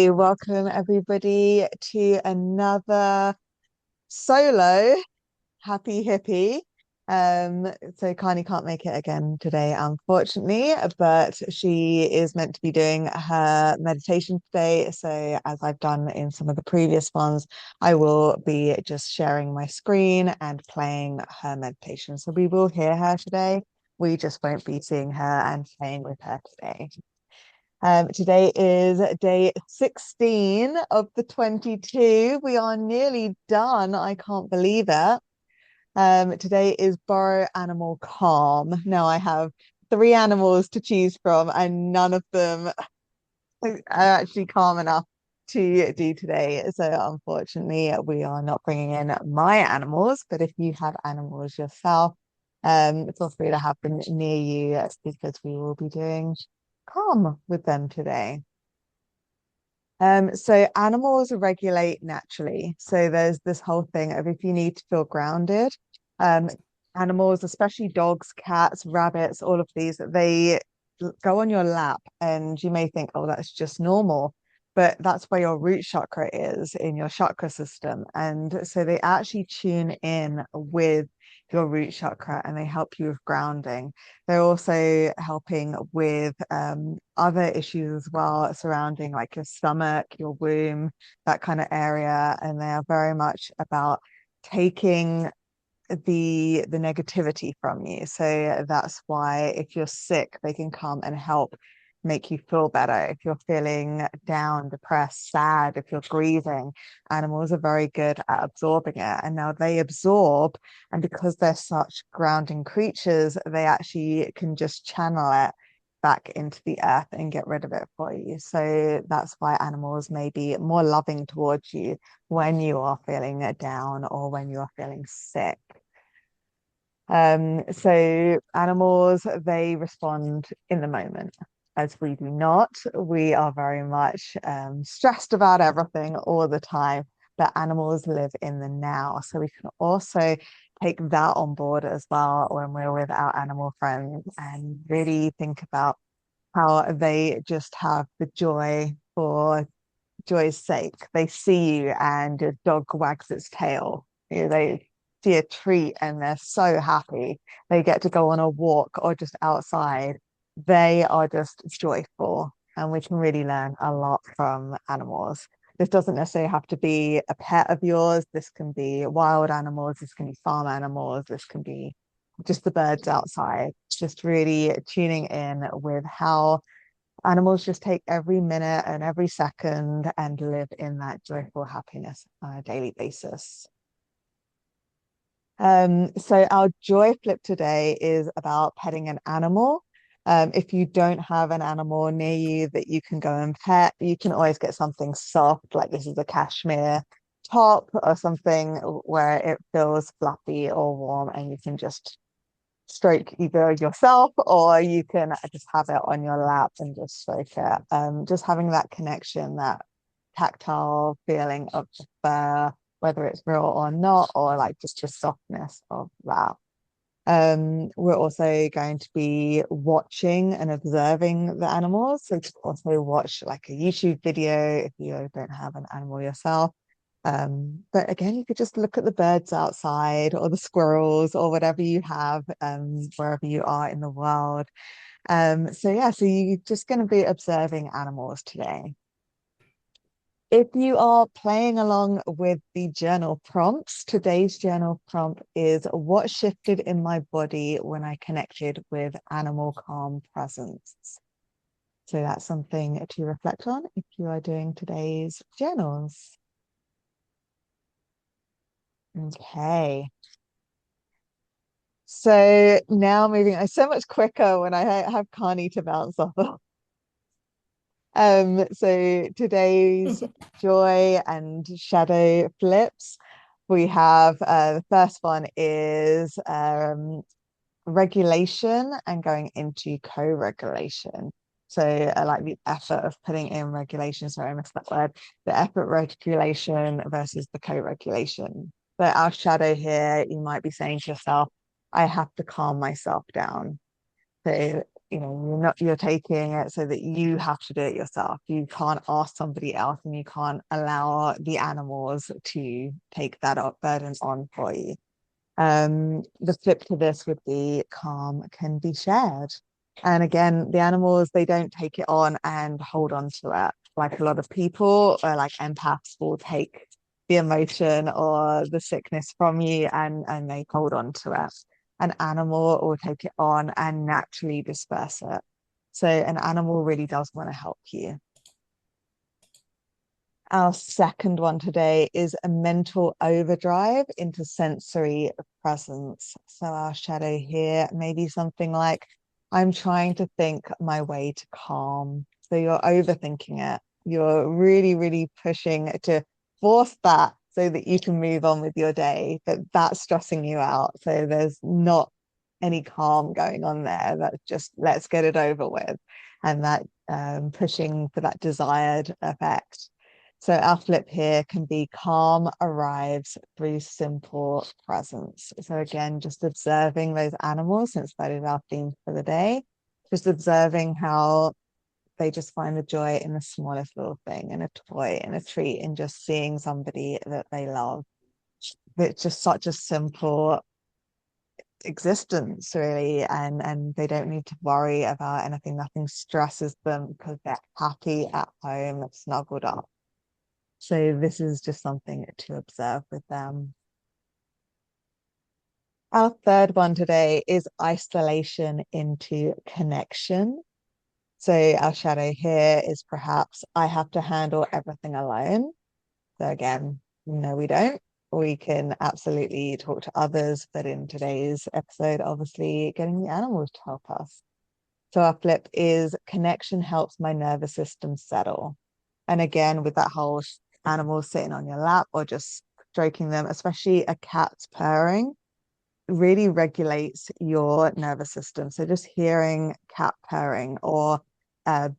Hey, welcome everybody to another solo Happy Hippy. So Karnie can't make it again today, unfortunately, but she is meant to be doing her meditation today. So as I've done in some of the previous ones, I will be just sharing my screen and playing her meditation. So we will hear her today. We just won't be seeing her and playing with her today. Today is day 16 of the 22. We are nearly done. I can't believe it. Today is borrow animal calm. Now I have three animals to choose from, and none of them are actually calm enough to do today. So unfortunately, we are not bringing in my animals. But if you have animals yourself, feel free to have them near you because we will be doing calm with them today. So animals regulate naturally. So there's this whole thing of if you need to feel grounded, um, animals, especially dogs, cats, rabbits, all of these, they go on your lap and you may think, oh, that's just normal. But that's where your root chakra is in your chakra system. And so they actually tune in with your root chakra and they help you with grounding. They're also helping with other issues as well surrounding like your stomach, your womb, that kind of area. And they are very much about taking the negativity from you. So that's why if you're sick, they can come and help make you feel better. If you're feeling down, depressed, sad, if you're grieving, animals are very good at absorbing it. And now they absorb, and because they're such grounding creatures, they actually can just channel it back into the earth and get rid of it for you. So that's why animals may be more loving towards you when you are feeling down or when you are feeling sick. So animals, they respond in the moment, as we do not. We are very much stressed about everything all the time, but animals live in the now. So we can also take that on board as well when we're with our animal friends and really think about how they just have the joy for joy's sake. They see you and your dog wags its tail. They see a treat and they're so happy. They get to go on a walk or just outside. They are just joyful, and we can really learn a lot from animals. This doesn't necessarily have to be a pet of yours. This can be wild animals. This can be farm animals. This can be just the birds outside. Just really tuning in with how animals just take every minute and every second and live in that joyful happiness on a daily basis. So our joy flip today is about petting an animal. If you don't have an animal near you that you can go and pet, you can always get something soft, like this is a cashmere top or something where it feels fluffy or warm, and you can just stroke either yourself or you can just have it on your lap and just stroke it. Just having that connection, that tactile feeling of the fur, whether it's real or not, or like just the softness of that. We're also going to be watching and observing the animals. So just also watch like a YouTube video if you don't have an animal yourself. But again, you could just look at the birds outside or the squirrels or whatever you have, wherever you are in the world. So yeah, so you're just going to be observing animals today. If you are playing along with the journal prompts, today's journal prompt is what shifted in my body when I connected with animal calm presence. So that's something to reflect on if you are doing today's journals. Okay. So now moving, it's so much quicker when I have Karnie to bounce off of. So today's joy and shadow flips. We have the first one is regulation and going into co-regulation. So I like the effort of putting in regulation. Sorry, I missed that word. The effort regulation versus the co-regulation. So our shadow here, you might be saying to yourself, I have to calm myself down. So you're taking it so that you have to do it yourself. You can't ask somebody else, and you can't allow the animals to take that burden on for you. The flip to this would be calm can be shared. And again, the animals, they don't take it on and hold on to it. Like a lot of people, or like empaths, will take the emotion or the sickness from you, and they hold on to it. An animal will take it on and naturally disperse it. So an animal really does want to help you. Our second one today is a mental overdrive into sensory presence. So our shadow here, maybe something like, I'm trying to think my way to calm. So you're overthinking it. You're really, really pushing to force that so that you can move on with your day, but that's stressing you out. So there's not any calm going on there. That's just let's get it over with. And that pushing for that desired effect. So our flip here can be calm arrives through simple presence. So again, just observing those animals, since that is our theme for the day, just observing how they just find the joy in the smallest little thing, in a toy, in a treat, in just seeing somebody that they love. It's just such a simple existence, really, and they don't need to worry about anything. Nothing stresses them because they're happy at home, snuggled up. So this is just something to observe with them. Our third one today is isolation into connection. So our shadow here is perhaps I have to handle everything alone. So again, no, we don't. We can absolutely talk to others, but in today's episode, obviously getting the animals to help us. So our flip is connection helps my nervous system settle. And again, with that whole animal sitting on your lap or just stroking them, especially a cat's purring, really regulates your nervous system. So just hearing cat purring or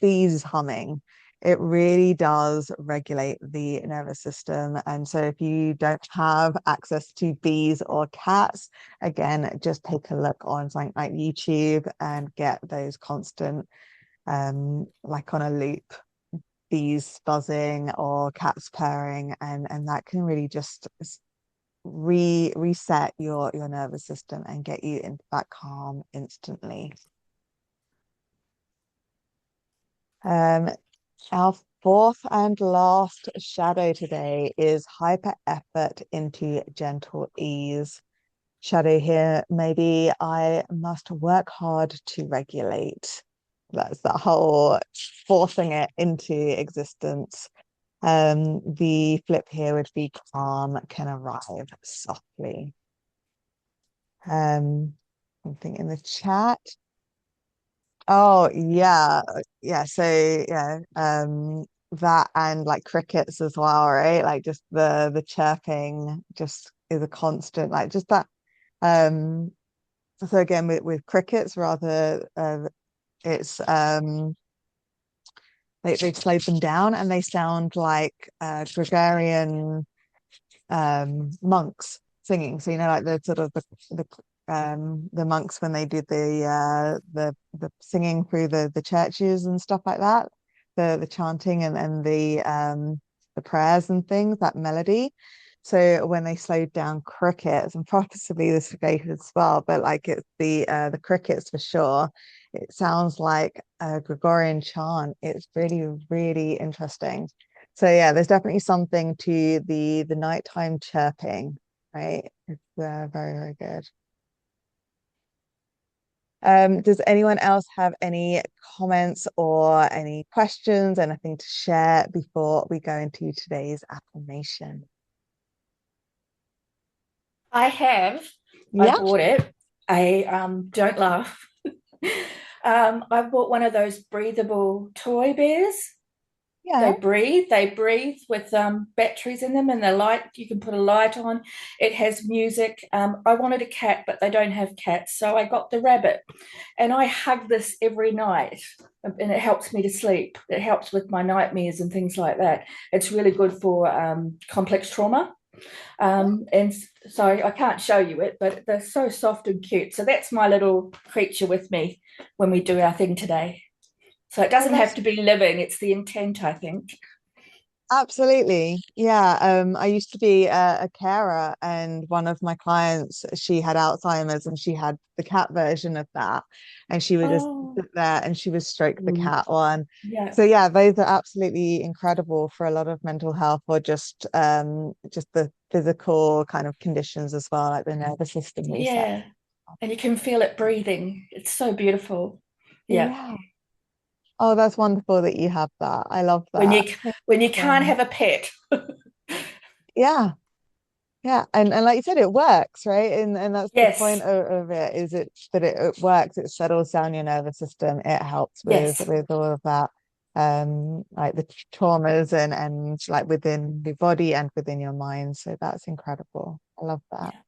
bees humming, it really does regulate the nervous system. And so if you don't have access to bees or cats, again, just take a look on something like YouTube and get those constant, like on a loop, bees buzzing or cats purring, and that can really just reset your nervous system and get you into that calm instantly. Our fourth and last shadow today is hyper effort into gentle ease. Shadow here, maybe I must work hard to regulate. That's that whole forcing it into existence. The flip here would be calm can arrive softly. Something in the chat. Oh yeah, yeah. So yeah, that and like crickets as well, right? Like just the chirping just is a constant, like just that. Um, so again with crickets, rather it's they've slowed them down and they sound like Gregorian monks singing. So like the sort of the monks when they did the singing through the churches and stuff like that, the chanting and the prayers and things, that melody. So when they slowed down crickets and possibly the cicadas as well, but like it's the crickets for sure, it sounds like a Gregorian chant. It's really, really interesting. So yeah, there's definitely something to the nighttime chirping, right? It's very, very good. Does anyone else have any comments or any questions, anything to share before we go into today's affirmation? I have. I Yeah, bought it. I don't laugh. I bought one of those breathable toy bears. yeah. They breathe with batteries in them, and the light, you can put a light on. It has music. I wanted a cat, but they don't have cats, so I got the rabbit, and I hug this every night, and it helps me to sleep. It helps with my nightmares and things like that. It's really good for complex trauma. And so I can't show you it, but they're so soft and cute. So that's my little creature with me when we do our thing today. So it Oh, doesn't have that's to be living, it's the intent, I think. absolutely. Yeah. I used to be a carer, and one of my clients, she had Alzheimer's and she had the cat version of that. And she would just Oh, sit there and she would stroke the Mm. cat one. yeah, So yeah, those are absolutely incredible for a lot of mental health, or just the physical kind of conditions as well, like the nervous system reset. yeah. And you can feel it breathing. It's so beautiful. Yeah. Yeah. Oh, that's wonderful that you have that. I love When that. you Thank when you you so can't much. have a pet. Yeah. Yeah, and like you said, it works, right? And that's the point Yes, of it, is it that it works, it settles down your nervous system, it helps yes, with all of that, like the traumas and like within the body and within your mind. So that's incredible. I love that. yeah.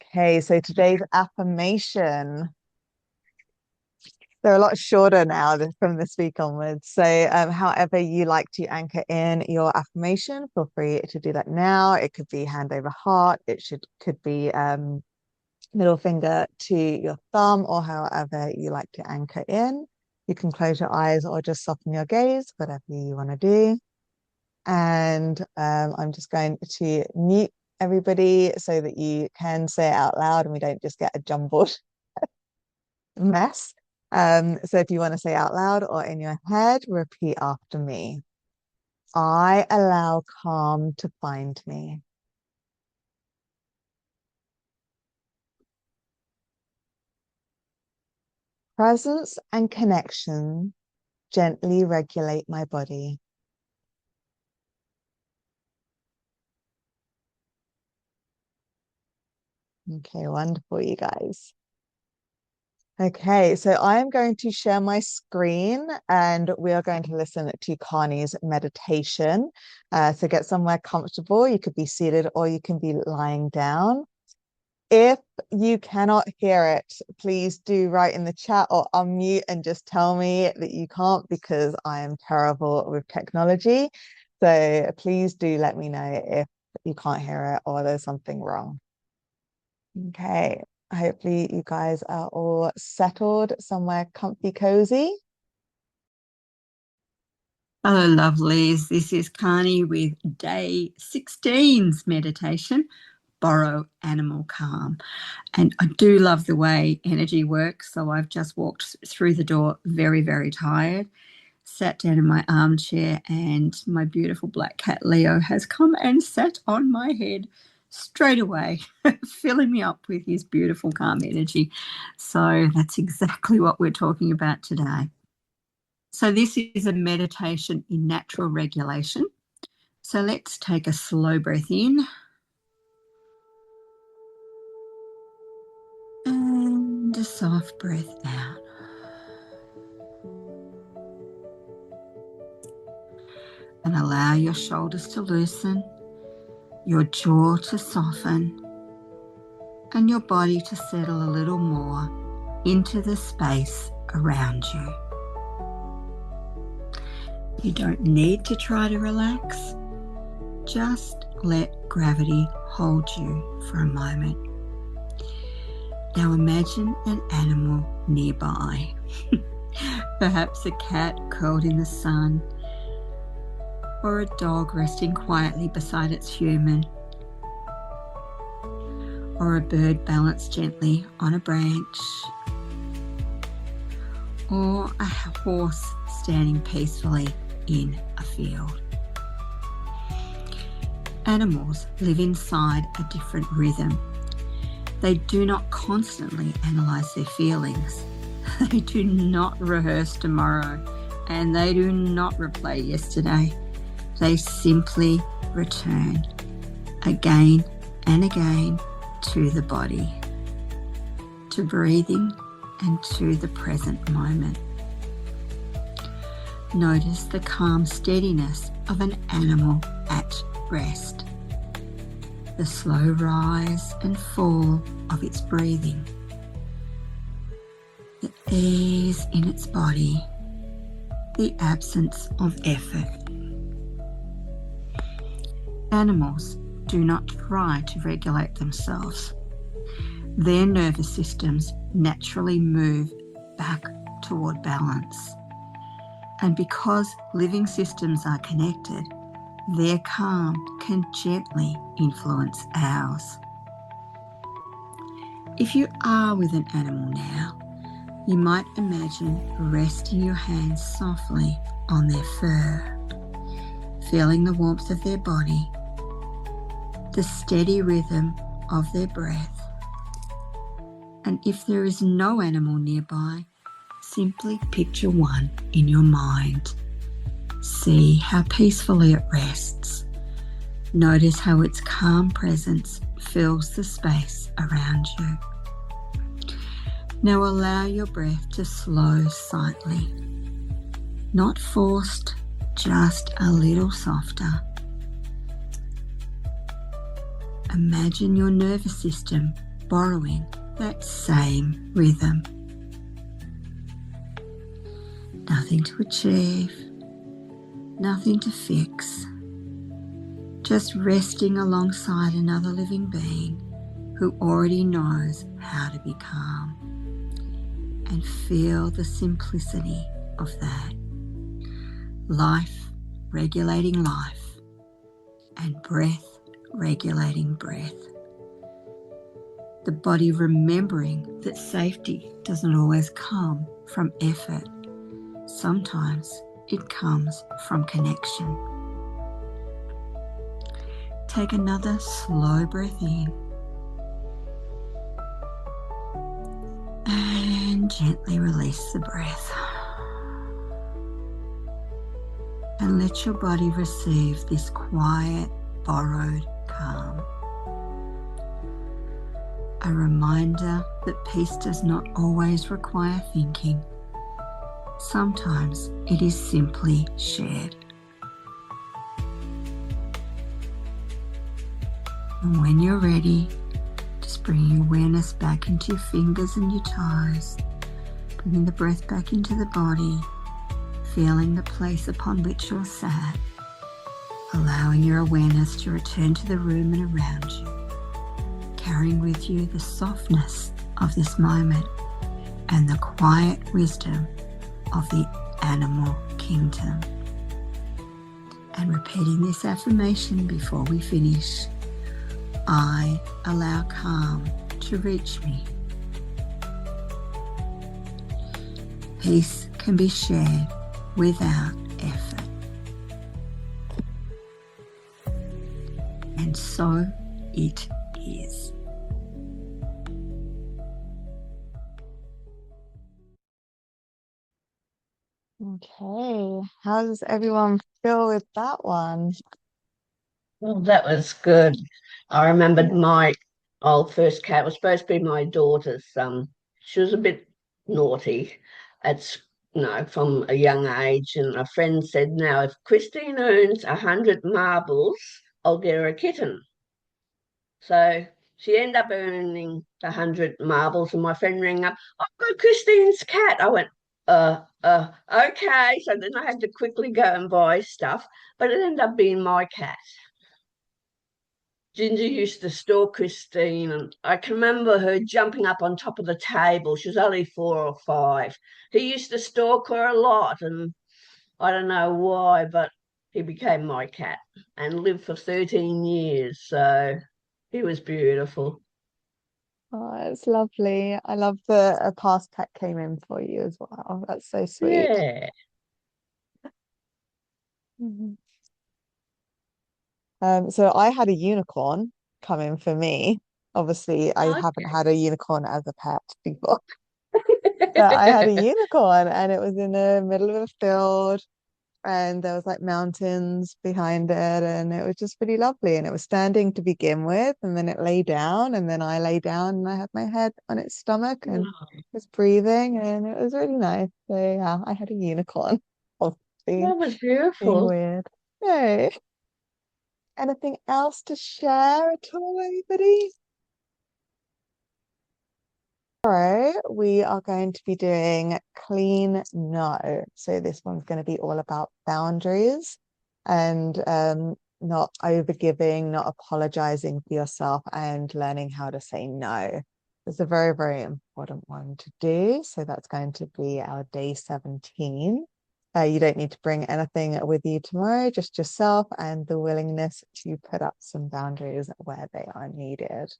Okay, so today's affirmation. They're a lot shorter now from this week onwards. So, however you like to anchor in your affirmation, feel free to do that now. It could be hand over heart. Could be middle finger to your thumb, or however you like to anchor in. You can close your eyes or just soften your gaze, whatever you want to do. And I'm just going to mute everybody so that you can say it out loud and we don't just get a jumbled mess. So if you want to say out loud or in your head, repeat after me. I allow calm to find me. Presence and connection gently regulate my body. Okay, wonderful, you guys. Okay, so I am going to share my screen and we are going to listen to Karnie's meditation. So get somewhere comfortable. You could be seated or you can be lying down. If you cannot hear it, please do write in the chat or unmute and just tell me that you can't, because I am terrible with technology. So please do let me know if you can't hear it or there's something wrong. Okay, hopefully you guys are all settled somewhere comfy, cozy. Hello, lovelies. This is Karnie with day 16's meditation, Borrow Animal Calm. And I do love the way energy works. So I've just walked through the door very, very tired, sat down in my armchair, and my beautiful black cat Leo has come and sat on my head straight away, filling me up with his beautiful calm energy. So that's exactly what we're talking about today. So this is a meditation in natural regulation. So let's take a slow breath in and a soft breath out. And allow your shoulders to loosen, your jaw to soften, and your body to settle a little more into the space around you. You don't need to try to relax. Just let gravity hold you for a moment. Now imagine an animal nearby. Perhaps a cat curled in the sun, or a dog resting quietly beside its human, or a bird balanced gently on a branch, or a horse standing peacefully in a field. Animals live inside a different rhythm. They do not constantly analyse their feelings. They do not rehearse tomorrow, and they do not replay yesterday. They simply return again and again to the body, to breathing, and to the present moment. Notice the calm steadiness of an animal at rest, the slow rise and fall of its breathing, the ease in its body, the absence of effort. Animals do not try to regulate themselves. their nervous systems naturally move back toward balance. And because living systems are connected, their calm can gently influence ours. If you are with an animal now, you might imagine resting your hands softly on their fur, feeling the warmth of their body, the steady rhythm of their breath. And if there is no animal nearby, simply picture one in your mind. See how peacefully it rests. Notice how its calm presence fills the space around you. Now allow your breath to slow slightly. Not forced, just a little softer. Imagine your nervous system borrowing that same rhythm. Nothing to achieve, nothing to fix. Just resting alongside another living being who already knows how to be calm. And feel the simplicity of that. Life regulating life, and breath regulating breath. The body remembering that safety doesn't always come from effort. Sometimes it comes from connection. Take another slow breath in and gently release the breath. And let your body receive this quiet, borrowed calm. A reminder that peace does not always require thinking. Sometimes it is simply shared. And when you're ready, just bring your awareness back into your fingers and your toes, bringing the breath back into the body, feeling the place upon which you're sat, allowing your awareness to return to the room and around you, carrying with you the softness of this moment and the quiet wisdom of the animal kingdom. And repeating this affirmation before we finish: I allow calm to reach me. Peace can be shared without effort. And so it is. Okay, how does everyone feel with that one? Well, that was good. I remembered Yeah. my old first cat was supposed to be my daughter's. She was a bit naughty at from a young age, and a friend said, "Now, if Christine earns 100 marbles, I'll get her a kitten." So she ended up earning 100 marbles, and my friend rang up, "I've got Christine's cat." I went, okay. So then I had to quickly go and buy stuff, but it ended up being my cat. Ginger used to stalk Christine, and I can remember her jumping up on top of the table. She was only 4 or 5. He used to stalk her a lot, and I don't know why, but he became my cat and lived for 13 years. So he was beautiful. Oh, it's lovely. I love that a past pet came in for you as well. That's so sweet. Yeah. Mhm. So I had a unicorn come in for me. Obviously, I haven't had a unicorn as a pet before, but I had a unicorn and it was in the middle of a field and there was like mountains behind it and it was just really lovely. And it was standing to begin with, and then it lay down, and then I lay down and I had my head on its stomach and it was breathing, and it was really nice. So yeah, I had a unicorn. Obviously, That was being beautiful. weird. Yay. Anything else to share at all, anybody? Tomorrow, we are going to be doing clean no. So this one's going to be all about boundaries and not overgiving, not apologizing for yourself, and learning how to say no. It's a very, very important one to do. So that's going to be our day 17. You don't need to bring anything with you tomorrow, just yourself and the willingness to put up some boundaries where they are needed.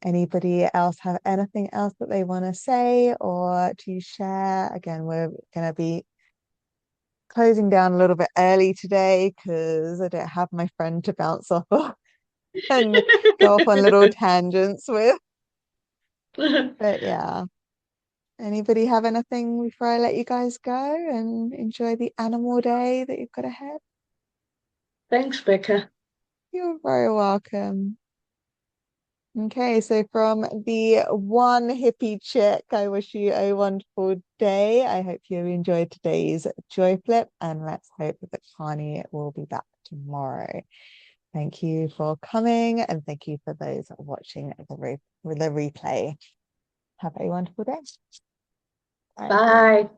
Anybody else have anything else that they want to say or to share? Again, we're going to be closing down a little bit early today because I don't have my friend to bounce off of and go off on little tangents with. But yeah, anybody have anything before I let you guys go and enjoy the animal day that you've got ahead? Thanks, Becca. You're very welcome. Okay, so from the one hippie chick, I wish you a wonderful day. I hope you enjoyed today's Joy Flip, and let's hope that Karnie will be back tomorrow. Thank you for coming, and thank you for those watching the replay. Have a wonderful day. Bye. Bye.